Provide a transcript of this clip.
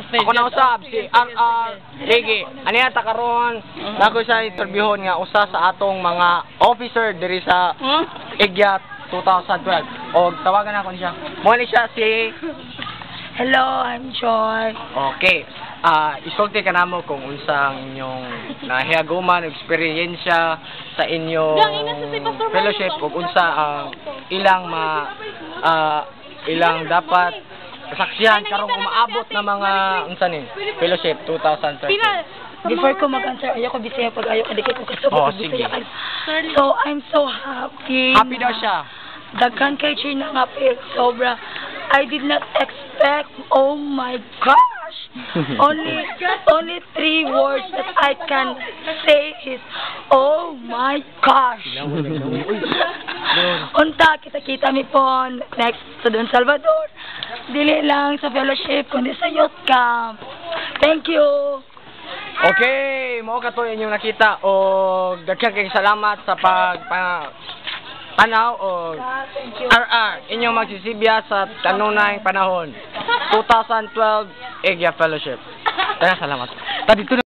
Ako na usab si RR Ege. Ani ata karon nako sa interviewon nga usa sa atong mga officer diri sa Egyat 2012. Og tawagan ako niya. Mo ni siya si Hello, I'm Joy. Okay. Isulti ka namo kung unsang inyong nahiaguman eksperyensya sa inyong fellowship ug unsa ang ilang dapat kasaksihan karong umaabot na mga unsa ni fellowship 2013. Before ko mag-answer, ayoko bisaya pag ayoko dikit ko kasabot. Oh, sige. So, I'm so happy. Happy daw siya. Daghan kay Chin na nga sobra. I did not expect. Oh my gosh! only 3 words that I can say is oh my gosh. Unta kita mi po next sa Don Salvador. Dili lang sa fellowship kundi sa youth camp. Thank you. Okay, mao ka to inyong nakita og daghang kay salamat sa panaw o RR inyong magsisibya sa kanunay panahon 2012 Egya Fellowship. Salamat.